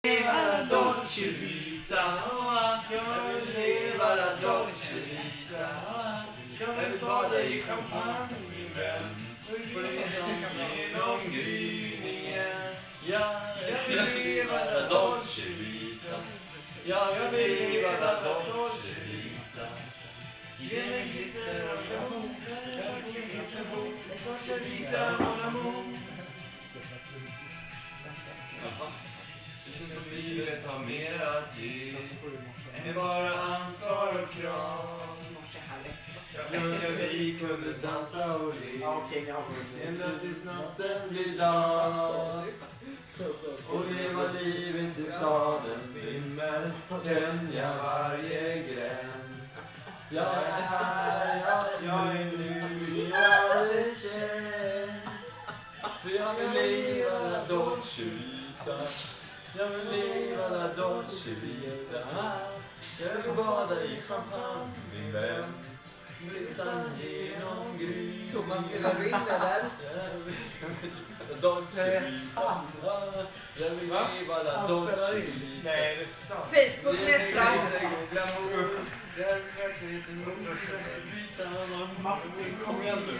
leva la dolce vita, jag vill leva la dolce vita. Jag vill bada i champagne, min vän, på resan genom gryningen. Jag vill leva la dolce vita, jag vill leva la dolce vita. Ge mig glitter och glamour, jag vill glitter mot dolce vita, mon amour. Det känns som livet har mer att ge än bara ansvar och krav. Jag önskar vi kunde dansa och le ända tills natten blir dag. Och leva livet i stadens vimmel, tänja varje gräns. Jag är här, jag är nu, ja det känns. För jag vill leva la dolce vita, jag vill leva la dolce vita. Jag vill bada i champagne, min vän, resan genom gry. Thomas, spelar du in det där? Dolce vita, jag vill leva la dolce vita. Nej, det är sant. Facebook nästa. Martin, kom igen nu.